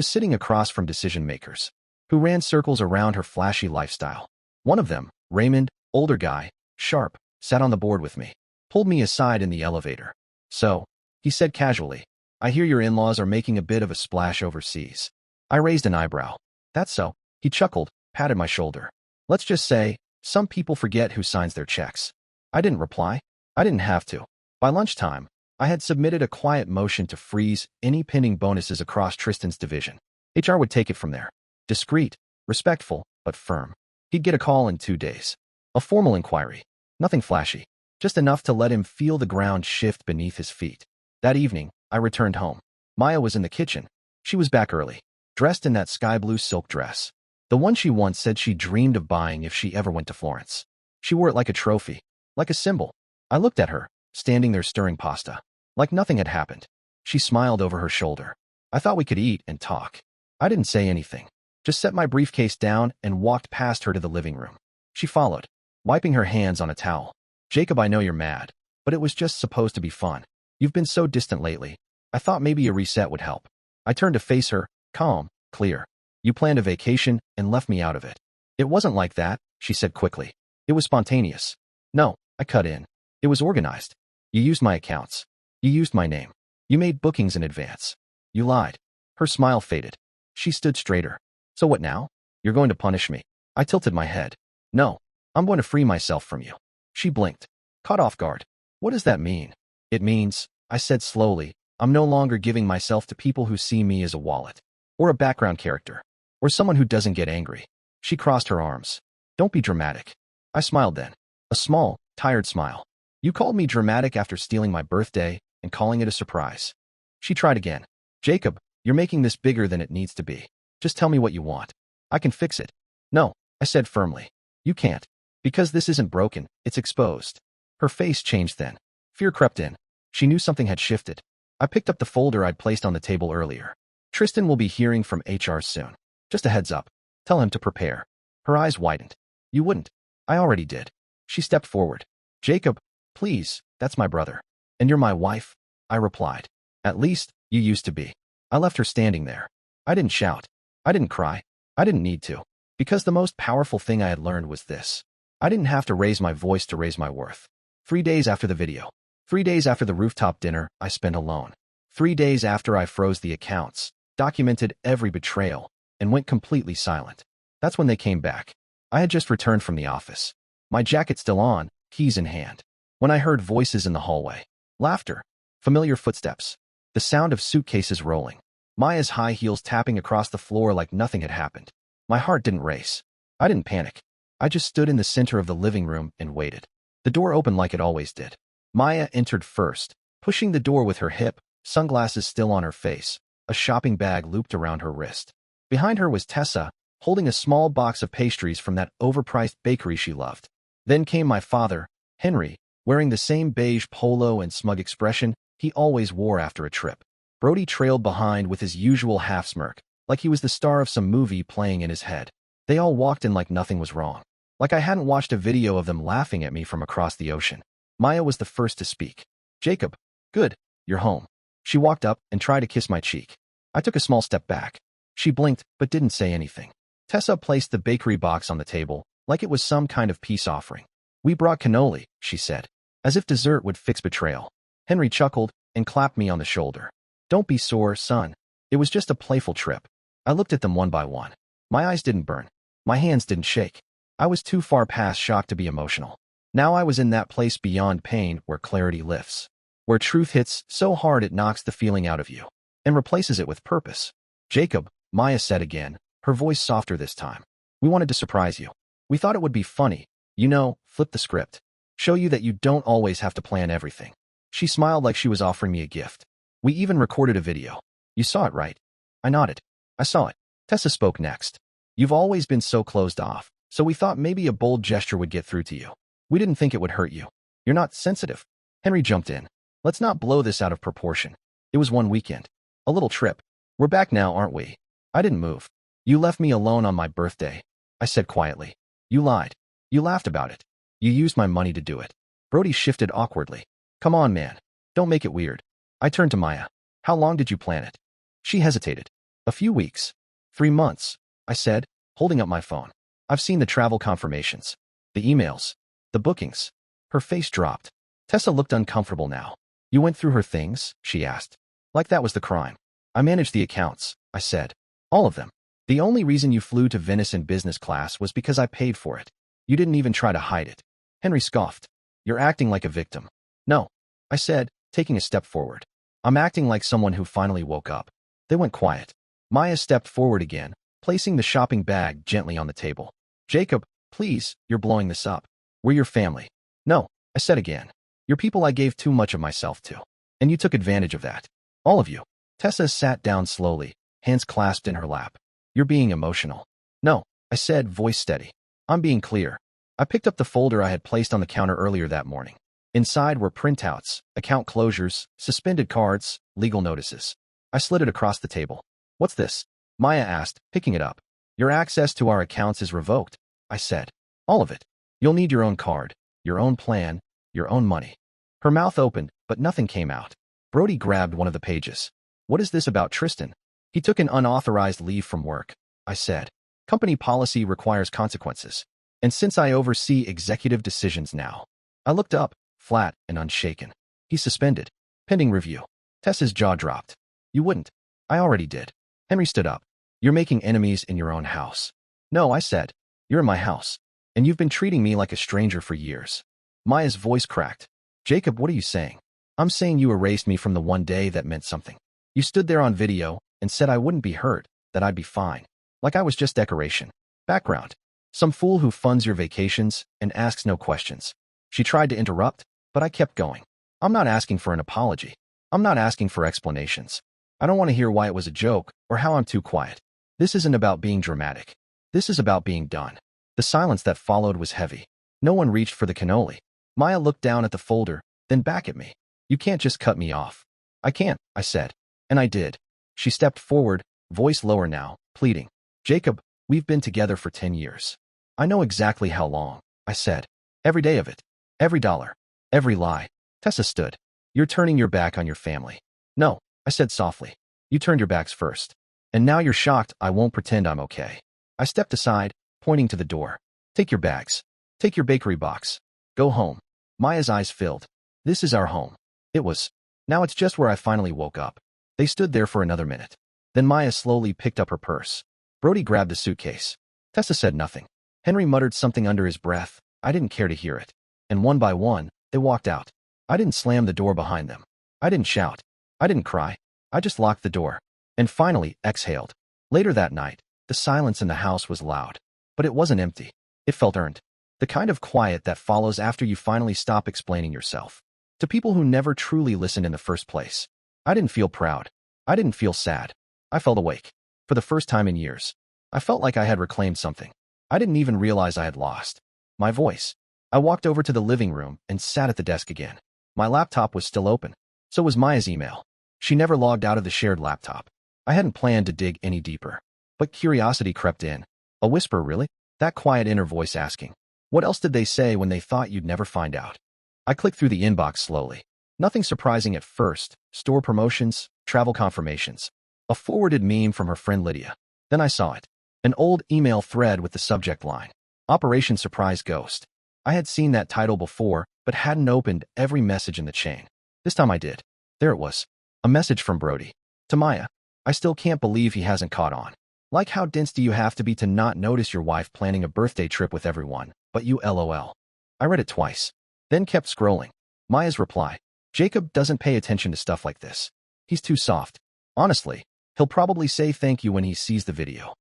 sitting across from decision makers who ran circles around her flashy lifestyle. One of them, Raymond, older guy, sharp, sat on the board with me, pulled me aside in the elevator. So, he said casually, I hear your in-laws are making a bit of a splash overseas. I raised an eyebrow. That's so. He chuckled, patted my shoulder. Let's just say, some people forget who signs their checks. I didn't reply. I didn't have to. By lunchtime, I had submitted a quiet motion to freeze any pending bonuses across Tristan's division. HR would take it from there. Discreet, respectful, but firm. He'd get a call in 2 days. A formal inquiry. Nothing flashy. Just enough to let him feel the ground shift beneath his feet. That evening, I returned home. Maya was in the kitchen. She was back early, dressed in that sky blue silk dress. The one she once said she dreamed of buying if she ever went to Florence. She wore it like a trophy, like a symbol. I looked at her, standing there stirring pasta, like nothing had happened. She smiled over her shoulder. I thought we could eat and talk. I didn't say anything, just set my briefcase down and walked past her to the living room. She followed, wiping her hands on a towel. Jacob, I know you're mad, but it was just supposed to be fun. You've been so distant lately. I thought maybe a reset would help. I turned to face her, calm, clear. You planned a vacation and left me out of it. It wasn't like that, she said quickly. It was spontaneous. No, I cut in. It was organized. You used my accounts. You used my name. You made bookings in advance. You lied. Her smile faded. She stood straighter. So what now? You're going to punish me. I tilted my head. No, I'm going to free myself from you. She blinked, caught off guard. What does that mean? It means, I said slowly, I'm no longer giving myself to people who see me as a wallet, or a background character, or someone who doesn't get angry. She crossed her arms. Don't be dramatic. I smiled then. A small, tired smile. You called me dramatic after stealing my birthday and calling it a surprise. She tried again. Jacob, you're making this bigger than it needs to be. Just tell me what you want. I can fix it. No, I said firmly. You can't. Because this isn't broken, it's exposed. Her face changed then. Fear crept in. She knew something had shifted. I picked up the folder I'd placed on the table earlier. Tristan will be hearing from HR soon. Just a heads up. Tell him to prepare. Her eyes widened. You wouldn't. I already did. She stepped forward. Jacob, please, that's my brother. And you're my wife? I replied. At least, you used to be. I left her standing there. I didn't shout. I didn't cry. I didn't need to. Because the most powerful thing I had learned was this. I didn't have to raise my voice to raise my worth. 3 days after the video. 3 days after the rooftop dinner I spent alone. 3 days after I froze the accounts, documented every betrayal, and went completely silent. That's when they came back. I had just returned from the office. My jacket still on, keys in hand. When I heard voices in the hallway. Laughter. Familiar footsteps. The sound of suitcases rolling. Maya's high heels tapping across the floor like nothing had happened. My heart didn't race. I didn't panic. I just stood in the center of the living room and waited. The door opened like it always did. Maya entered first, pushing the door with her hip, sunglasses still on her face, a shopping bag looped around her wrist. Behind her was Tessa, holding a small box of pastries from that overpriced bakery she loved. Then came my father, Henry, wearing the same beige polo and smug expression he always wore after a trip. Brody trailed behind with his usual half-smirk, like he was the star of some movie playing in his head. They all walked in like nothing was wrong. Like I hadn't watched a video of them laughing at me from across the ocean. Maya was the first to speak. Jacob, good, you're home. She walked up and tried to kiss my cheek. I took a small step back. She blinked, but didn't say anything. Tessa placed the bakery box on the table, like it was some kind of peace offering. We brought cannoli, she said, as if dessert would fix betrayal. Henry chuckled and clapped me on the shoulder. Don't be sore, son. It was just a playful trip. I looked at them one by one. My eyes didn't burn. My hands didn't shake. I was too far past shock to be emotional. Now I was in that place beyond pain where clarity lifts. Where truth hits so hard it knocks the feeling out of you and replaces it with purpose. Jacob, Maya said again, her voice softer this time. We wanted to surprise you. We thought it would be funny. You know, flip the script. Show you that you don't always have to plan everything. She smiled like she was offering me a gift. We even recorded a video. You saw it, right? I nodded. I saw it. Tessa spoke next. You've always been so closed off, so we thought maybe a bold gesture would get through to you. We didn't think it would hurt you. You're not sensitive. Henry jumped in. Let's not blow this out of proportion. It was one weekend. A little trip. We're back now, aren't we? I didn't move. You left me alone on my birthday, I said quietly. You lied. You laughed about it. You used my money to do it. Brody shifted awkwardly. Come on, man. Don't make it weird. I turned to Maya. How long did you plan it? She hesitated. A few weeks. 3 months, I said, holding up my phone. I've seen the travel confirmations. The emails. The bookings. Her face dropped. Tessa looked uncomfortable now. You went through her things? She asked. Like that was the crime. I managed the accounts, I said. All of them. The only reason you flew to Venice in business class was because I paid for it. You didn't even try to hide it. Henry scoffed. You're acting like a victim. No, I said, taking a step forward. I'm acting like someone who finally woke up. They went quiet. Maya stepped forward again, placing the shopping bag gently on the table. Jacob, please, you're blowing this up. We're your family. No, I said again. You're people I gave too much of myself to. And you took advantage of that. All of you. Tessa sat down slowly, hands clasped in her lap. You're being emotional. No, I said, voice steady. I'm being clear. I picked up the folder I had placed on the counter earlier that morning. Inside were printouts, account closures, suspended cards, legal notices. I slid it across the table. What's this? Maya asked, picking it up. Your access to our accounts is revoked, I said. All of it. You'll need your own card, your own plan, your own money. Her mouth opened, but nothing came out. Brody grabbed one of the pages. What is this about Tristan? He took an unauthorized leave from work, I said. Company policy requires consequences. And since I oversee executive decisions now. I looked up, flat and unshaken. He's suspended. Pending review. Tessa's jaw dropped. You wouldn't. I already did. Henry stood up. You're making enemies in your own house. No, I said. You're in my house. And you've been treating me like a stranger for years. Maya's voice cracked. Jacob, what are you saying? I'm saying you erased me from the one day that meant something. You stood there on video and said I wouldn't be hurt, that I'd be fine. Like I was just decoration. Background. Some fool who funds your vacations and asks no questions. She tried to interrupt, but I kept going. I'm not asking for an apology. I'm not asking for explanations. I don't want to hear why it was a joke or how I'm too quiet. This isn't about being dramatic. This is about being done. The silence that followed was heavy. No one reached for the cannoli. Maya looked down at the folder, then back at me. You can't just cut me off. I can't, I said. And I did. She stepped forward, voice lower now, pleading. Jacob, we've been together for 10 years. I know exactly how long, I said. Every day of it. Every dollar. Every lie. Tessa stood. You're turning your back on your family. No, I said softly. You turned your backs first. And now you're shocked I won't pretend I'm okay. I stepped aside, pointing to the door. Take your bags. Take your bakery box. Go home. Maya's eyes filled. This is our home. It was. Now it's just where I finally woke up. They stood there for another minute. Then Maya slowly picked up her purse. Brody grabbed a suitcase. Tessa said nothing. Henry muttered something under his breath. I didn't care to hear it. And one by one, they walked out. I didn't slam the door behind them. I didn't shout. I didn't cry. I just locked the door. And finally, exhaled. Later that night, the silence in the house was loud. But it wasn't empty. It felt earned. The kind of quiet that follows after you finally stop explaining yourself. To people who never truly listened in the first place. I didn't feel proud. I didn't feel sad. I felt awake. For the first time in years. I felt like I had reclaimed something. I didn't even realize I had lost. My voice. I walked over to the living room and sat at the desk again. My laptop was still open. So was Maya's email. She never logged out of the shared laptop. I hadn't planned to dig any deeper. But curiosity crept in. A whisper, really? That quiet inner voice asking. What else did they say when they thought you'd never find out? I clicked through the inbox slowly. Nothing surprising at first. Store promotions, travel confirmations. A forwarded meme from her friend Lydia. Then I saw it. An old email thread with the subject line. Operation Surprise Ghost. I had seen that title before, but hadn't opened every message in the chain. This time I did. There it was. A message from Brody. To Maya. I still can't believe he hasn't caught on. Like how dense do you have to be to not notice your wife planning a birthday trip with everyone, but you LOL. I read it twice. Then kept scrolling. Maya's reply. Jacob doesn't pay attention to stuff like this. He's too soft. Honestly, he'll probably say thank you when he sees the video.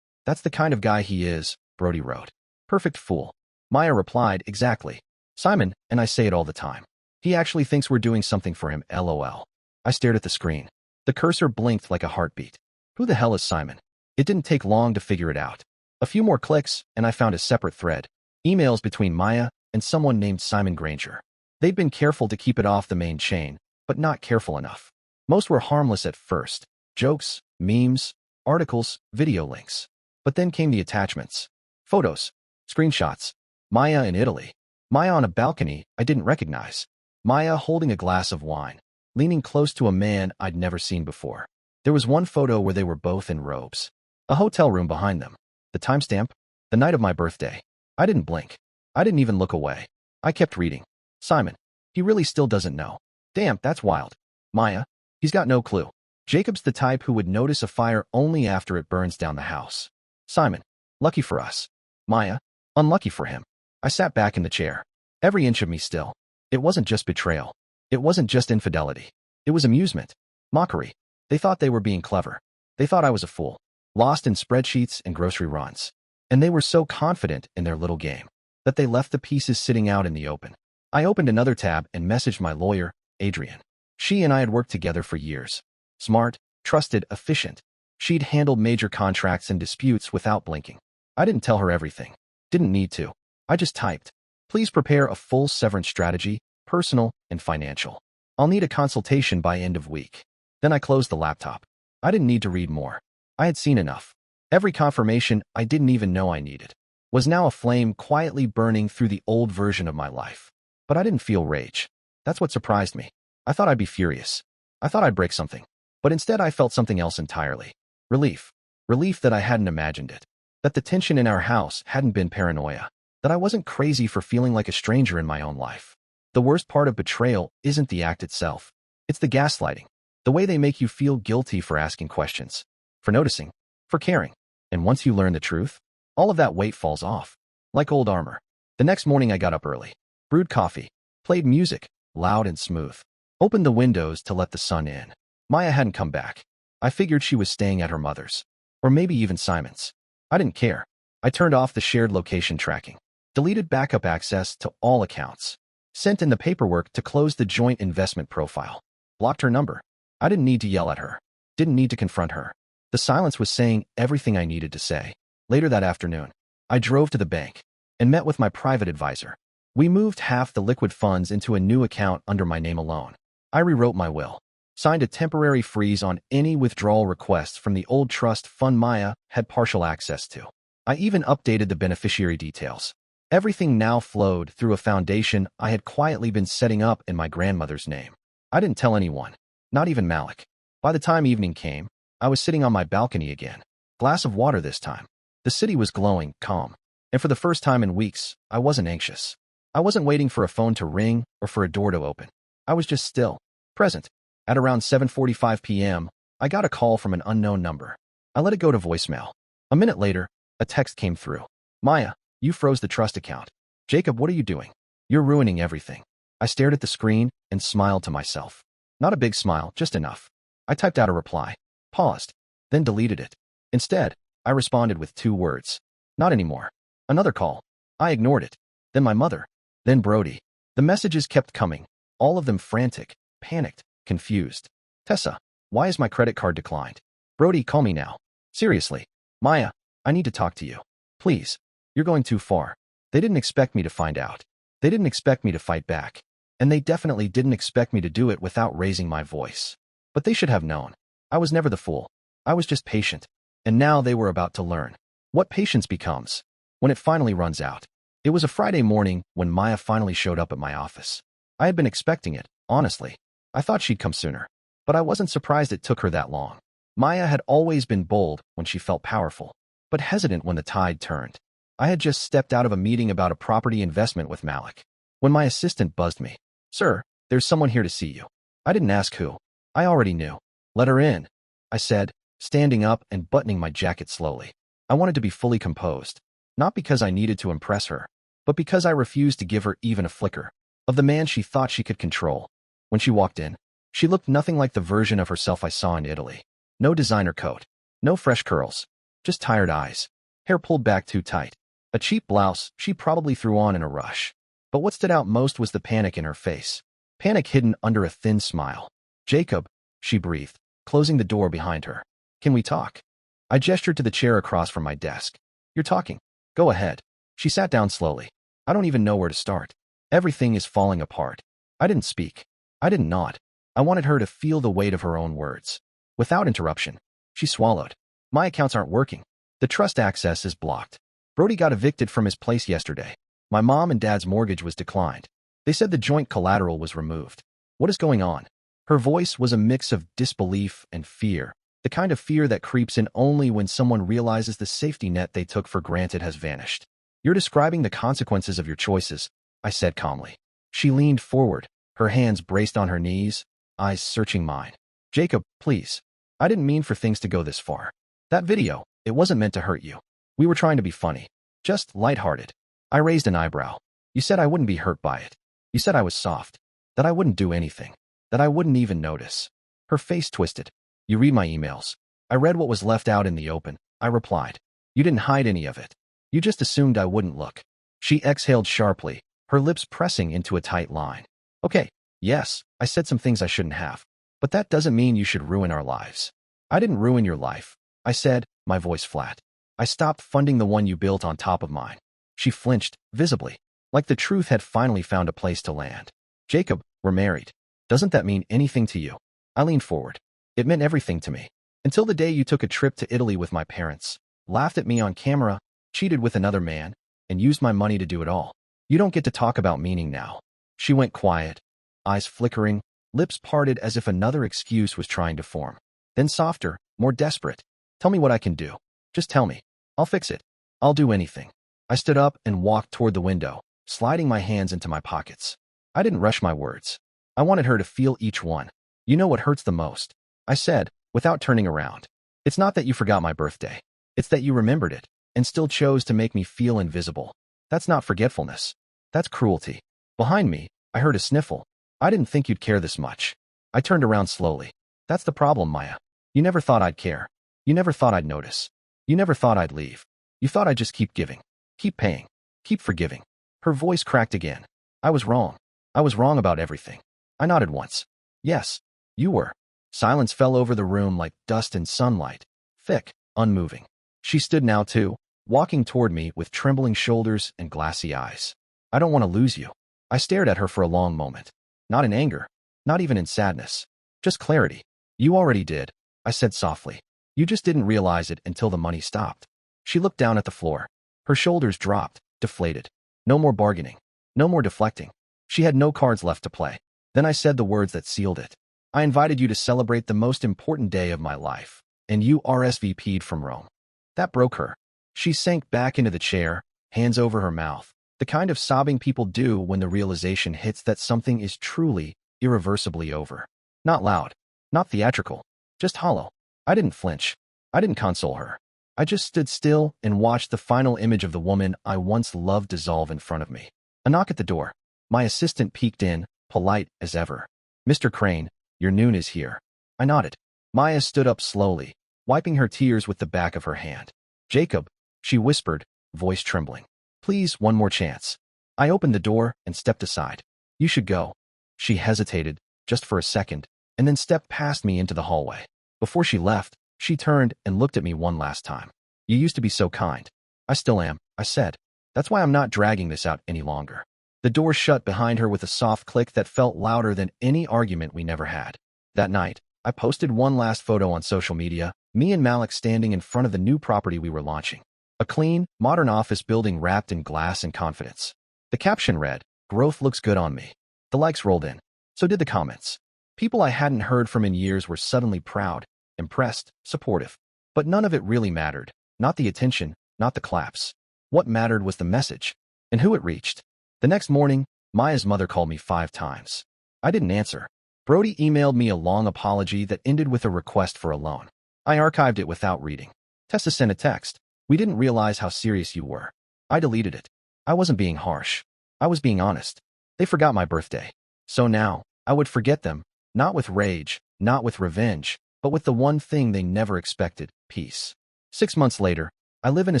That's the kind of guy he is, Brody wrote. Perfect fool. Maya replied, exactly. Simon, and I say it all the time. He actually thinks we're doing something for him, LOL. I stared at the screen. The cursor blinked like a heartbeat. Who the hell is Simon? It didn't take long to figure it out. A few more clicks, and I found a separate thread. Emails between Maya and someone named Simon Granger. They'd been careful to keep it off the main chain, but not careful enough. Most were harmless at first. Jokes, memes, articles, video links. But then came the attachments. Photos, screenshots. Maya in Italy. Maya on a balcony I didn't recognize. Maya holding a glass of wine, leaning close to a man I'd never seen before. There was one photo where they were both in robes. A hotel room behind them. The timestamp? The night of my birthday. I didn't blink. I didn't even look away. I kept reading. Simon. He really still doesn't know. Damn, that's wild. Maya. He's got no clue. Jacob's the type who would notice a fire only after it burns down the house. Simon. Lucky for us. Maya. Unlucky for him. I sat back in the chair. Every inch of me still. It wasn't just betrayal. It wasn't just infidelity. It was amusement. Mockery. They thought they were being clever. They thought I was a fool. Lost in spreadsheets and grocery runs. And they were so confident in their little game that they left the pieces sitting out in the open. I opened another tab and messaged my lawyer, Adrian. She and I had worked together for years. Smart, trusted, efficient. She'd handled major contracts and disputes without blinking. I didn't tell her everything. Didn't need to. I just typed. Please prepare a full severance strategy, personal and financial. I'll need a consultation by end of week. Then I closed the laptop. I didn't need to read more. I had seen enough. Every confirmation I didn't even know I needed was now a flame quietly burning through the old version of my life. But I didn't feel rage. That's what surprised me. I thought I'd be furious. I thought I'd break something. But instead I felt something else entirely. Relief. Relief that I hadn't imagined it. That the tension in our house hadn't been paranoia. That I wasn't crazy for feeling like a stranger in my own life. The worst part of betrayal isn't the act itself. It's the gaslighting. The way they make you feel guilty for asking questions. For noticing. For caring. And once you learn the truth, all of that weight falls off. Like old armor. The next morning I got up early. Brewed coffee. Played music. Loud and smooth. Opened the windows to let the sun in. Maya hadn't come back. I figured she was staying at her mother's. Or maybe even Simon's. I didn't care. I turned off the shared location tracking. Deleted backup access to all accounts. Sent in the paperwork to close the joint investment profile. Blocked her number. I didn't need to yell at her. Didn't need to confront her. The silence was saying everything I needed to say. Later that afternoon, I drove to the bank and met with my private advisor. We moved half the liquid funds into a new account under my name alone. I rewrote my will. Signed a temporary freeze on any withdrawal requests from the old trust fund Maya had partial access to. I even updated the beneficiary details. Everything now flowed through a foundation I had quietly been setting up in my grandmother's name. I didn't tell anyone, not even Malik. By the time evening came, I was sitting on my balcony again. Glass of water this time. The city was glowing, calm. And for the first time in weeks, I wasn't anxious. I wasn't waiting for a phone to ring or for a door to open. I was just still, present. At around 7:45 p.m., I got a call from an unknown number. I let it go to voicemail. A minute later, a text came through. Maya, you froze the trust account. Jacob, what are you doing? You're ruining everything. I stared at the screen and smiled to myself. Not a big smile, just enough. I typed out a reply, paused, then deleted it. Instead, I responded with 2 words. Not anymore. Another call. I ignored it. Then my mother. Then Brody. The messages kept coming, all of them frantic, panicked, confused. Tessa, why is my credit card declined? Brody, call me now. Seriously. Maya, I need to talk to you. Please. You're going too far. They didn't expect me to find out. They didn't expect me to fight back. And they definitely didn't expect me to do it without raising my voice. But they should have known. I was never the fool. I was just patient. And now they were about to learn what patience becomes when it finally runs out. It was a Friday morning when Maya finally showed up at my office. I had been expecting it, honestly. I thought she'd come sooner. But I wasn't surprised it took her that long. Maya had always been bold when she felt powerful, but hesitant when the tide turned. I had just stepped out of a meeting about a property investment with Malik when my assistant buzzed me. Sir, there's someone here to see you. I didn't ask who. I already knew. Let her in, I said, standing up and buttoning my jacket slowly. I wanted to be fully composed, not because I needed to impress her, but because I refused to give her even a flicker of the man she thought she could control. When she walked in, she looked nothing like the version of herself I saw in Italy. No designer coat, no fresh curls, just tired eyes, hair pulled back too tight, a cheap blouse she probably threw on in a rush. But what stood out most was the panic in her face, panic hidden under a thin smile. Jacob, she breathed, closing the door behind her. Can we talk? I gestured to the chair across from my desk. You're talking. Go ahead. She sat down slowly. I don't even know where to start. Everything is falling apart. I didn't speak. I didn't nod. I wanted her to feel the weight of her own words. Without interruption, she swallowed. My accounts aren't working. The trust access is blocked. Brody got evicted from his place yesterday. My mom and dad's mortgage was declined. They said the joint collateral was removed. What is going on? Her voice was a mix of disbelief and fear, the kind of fear that creeps in only when someone realizes the safety net they took for granted has vanished. You're describing the consequences of your choices, I said calmly. She leaned forward, her hands braced on her knees, eyes searching mine. Jacob, please. I didn't mean for things to go this far. That video, it wasn't meant to hurt you. We were trying to be funny. Just lighthearted. I raised an eyebrow. You said I wouldn't be hurt by it. You said I was soft. That I wouldn't do anything. That I wouldn't even notice. Her face twisted. You read my emails. I read what was left out in the open. I replied. You didn't hide any of it. You just assumed I wouldn't look. She exhaled sharply, her lips pressing into a tight line. Okay, yes, I said some things I shouldn't have. But that doesn't mean you should ruin our lives. I didn't ruin your life, I said, my voice flat. I stopped funding the one you built on top of mine. She flinched, visibly, like the truth had finally found a place to land. Jacob, we're married. Doesn't that mean anything to you? I leaned forward. It meant everything to me. Until the day you took a trip to Italy with my parents, laughed at me on camera, cheated with another man, and used my money to do it all. You don't get to talk about meaning now. She went quiet, eyes flickering, lips parted as if another excuse was trying to form. Then softer, more desperate. Tell me what I can do. Just tell me. I'll fix it. I'll do anything. I stood up and walked toward the window, sliding my hands into my pockets. I didn't rush my words. I wanted her to feel each one. You know what hurts the most, I said, without turning around. It's not that you forgot my birthday. It's that you remembered it, and still chose to make me feel invisible. That's not forgetfulness. That's cruelty. Behind me, I heard a sniffle. I didn't think you'd care this much. I turned around slowly. That's the problem, Maya. You never thought I'd care. You never thought I'd notice. You never thought I'd leave. You thought I'd just keep giving. Keep paying. Keep forgiving. Her voice cracked again. I was wrong. I was wrong about everything. I nodded once. Yes, you were. Silence fell over the room like dust in sunlight, thick, unmoving. She stood now too, walking toward me with trembling shoulders and glassy eyes. I don't want to lose you. I stared at her for a long moment. Not in anger, not even in sadness. Just clarity. You already did, I said softly. You just didn't realize it until the money stopped. She looked down at the floor. Her shoulders dropped, deflated. No more bargaining. No more deflecting. She had no cards left to play. Then I said the words that sealed it. I invited you to celebrate the most important day of my life, and you RSVP'd from Rome. That broke her. She sank back into the chair, hands over her mouth, the kind of sobbing people do when the realization hits that something is truly, irreversibly over. Not loud, not theatrical, just hollow. I didn't flinch. I didn't console her. I just stood still and watched the final image of the woman I once loved dissolve in front of me. A knock at the door. My assistant peeked in, polite as ever. Mr. Crane, your noon is here. I nodded. Maya stood up slowly, wiping her tears with the back of her hand. Jacob, she whispered, voice trembling. Please, one more chance. I opened the door and stepped aside. You should go. She hesitated, just for a second, and then stepped past me into the hallway. Before she left, she turned and looked at me one last time. You used to be so kind. I still am, I said. That's why I'm not dragging this out any longer. The door shut behind her with a soft click that felt louder than any argument we never had. That night, I posted one last photo on social media, me and Malik standing in front of the new property we were launching. A clean, modern office building wrapped in glass and confidence. The caption read, "Growth looks good on me." The likes rolled in. So did the comments. People I hadn't heard from in years were suddenly proud, impressed, supportive. But none of it really mattered. Not the attention, not the claps. What mattered was the message, and who it reached. The next morning, Maya's mother called me 5 times. I didn't answer. Brody emailed me a long apology that ended with a request for a loan. I archived it without reading. Tessa sent a text. We didn't realize how serious you were. I deleted it. I wasn't being harsh. I was being honest. They forgot my birthday. So now, I would forget them, not with rage, not with revenge, but with the one thing they never expected, peace. 6 months later, I live in a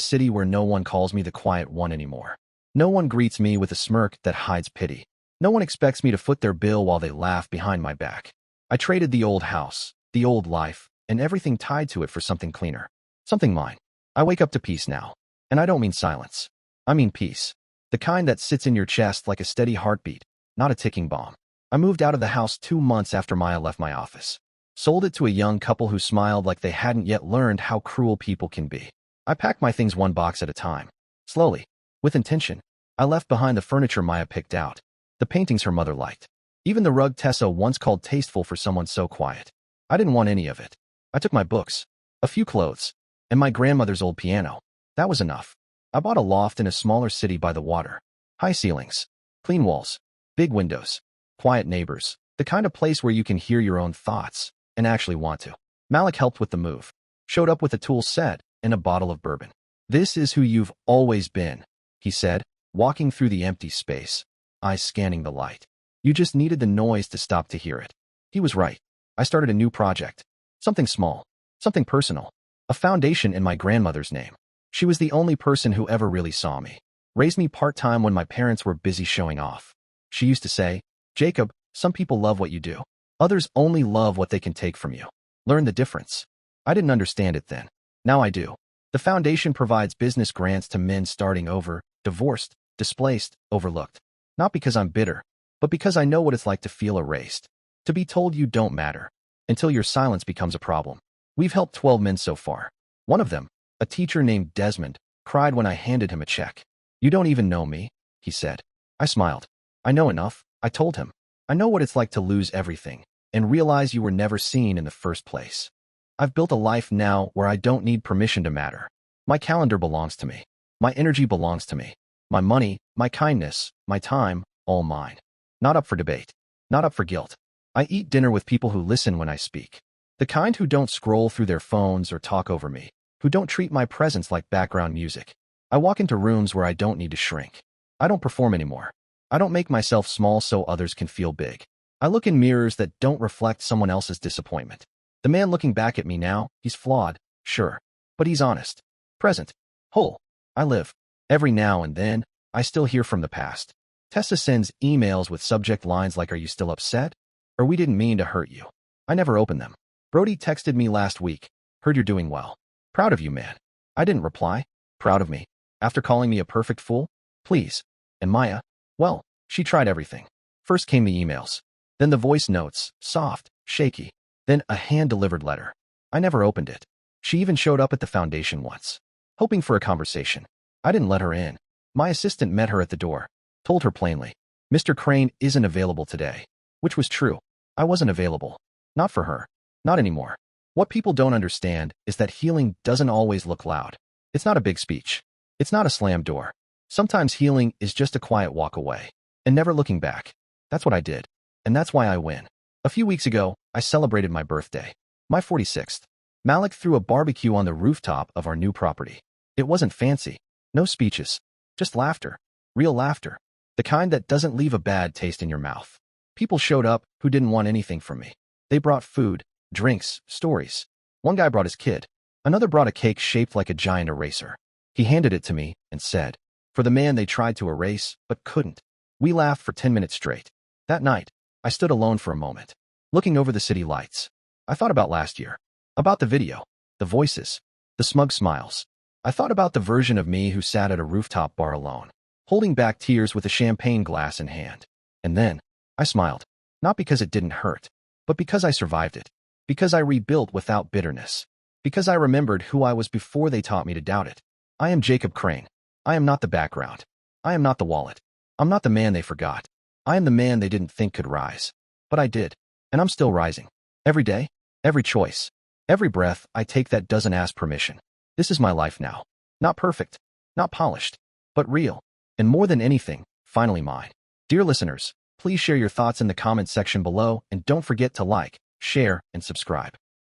city where no one calls me the quiet one anymore. No one greets me with a smirk that hides pity. No one expects me to foot their bill while they laugh behind my back. I traded the old house, the old life, and everything tied to it for something cleaner. Something mine. I wake up to peace now. And I don't mean silence. I mean peace. The kind that sits in your chest like a steady heartbeat, not a ticking bomb. I moved out of the house 2 months after Maya left my office. Sold it to a young couple who smiled like they hadn't yet learned how cruel people can be. I packed my things one box at a time. Slowly, with intention, I left behind the furniture Maya picked out, the paintings her mother liked, even the rug Tessa once called tasteful for someone so quiet. I didn't want any of it. I took my books, a few clothes, and my grandmother's old piano. That was enough. I bought a loft in a smaller city by the water. High ceilings, clean walls, big windows, quiet neighbors, the kind of place where you can hear your own thoughts and actually want to. Malik helped with the move, showed up with a tool set and a bottle of bourbon. "This is who you've always been," he said, walking through the empty space, eyes scanning the light. "You just needed the noise to stop to hear it." He was right. I started a new project. Something small, something personal, a foundation in my grandmother's name. She was the only person who ever really saw me. Raised me part-time when my parents were busy showing off. She used to say, "Jacob, some people love what you do. Others only love what they can take from you. Learn the difference." I didn't understand it then. Now I do. The foundation provides business grants to men starting over, divorced, displaced, overlooked. Not because I'm bitter, but because I know what it's like to feel erased. To be told you don't matter, until your silence becomes a problem. We've helped 12 men so far. One of them, a teacher named Desmond, cried when I handed him a check. "You don't even know me," he said. I smiled. "I know enough," I told him. "I know what it's like to lose everything and realize you were never seen in the first place. I've built a life now where I don't need permission to matter. My calendar belongs to me. My energy belongs to me. My money, my kindness, my time, all mine. Not up for debate. Not up for guilt. I eat dinner with people who listen when I speak. The kind who don't scroll through their phones or talk over me, who don't treat my presence like background music. I walk into rooms where I don't need to shrink. I don't perform anymore. I don't make myself small so others can feel big. I look in mirrors that don't reflect someone else's disappointment. The man looking back at me now, he's flawed, sure, but he's honest, present, whole. I live. Every now and then, I still hear from the past. Tessa sends emails with subject lines like, "Are you still upset?" or "We didn't mean to hurt you." I never open them. Brody texted me last week, "Heard you're doing well. Proud of you, man." I didn't reply. Proud of me? After calling me a perfect fool? Please. And Maya? Well, she tried everything. First came the emails. Then the voice notes, soft, shaky. Then a hand-delivered letter. I never opened it. She even showed up at the foundation once, hoping for a conversation. I didn't let her in. My assistant met her at the door, told her plainly, "Mr. Crane isn't available today," which was true. I wasn't available. Not for her. Not anymore. What people don't understand is that healing doesn't always look loud. It's not a big speech. It's not a slammed door. Sometimes healing is just a quiet walk away and never looking back. That's what I did. And that's why I win. A few weeks ago, I celebrated my birthday. My 46th. Malik threw a barbecue on the rooftop of our new property. It wasn't fancy. No speeches. Just laughter. Real laughter. The kind that doesn't leave a bad taste in your mouth. People showed up who didn't want anything from me. They brought food, drinks, stories. One guy brought his kid. Another brought a cake shaped like a giant eraser. He handed it to me and said, "For the man they tried to erase, but couldn't." We laughed for 10 minutes straight. That night, I stood alone for a moment, looking over the city lights. I thought about last year. About the video, the voices, the smug smiles. I thought about the version of me who sat at a rooftop bar alone, holding back tears with a champagne glass in hand. And then, I smiled. Not because it didn't hurt, but because I survived it. Because I rebuilt without bitterness. Because I remembered who I was before they taught me to doubt it. I am Jacob Crane. I am not the background. I am not the wallet. I'm not the man they forgot. I am the man they didn't think could rise. But I did. And I'm still rising. Every day, every choice, every breath I take that doesn't ask permission. This is my life now. Not perfect, not polished, but real. And more than anything, finally mine. Dear listeners, please share your thoughts in the comments section below and don't forget to like, share, and subscribe.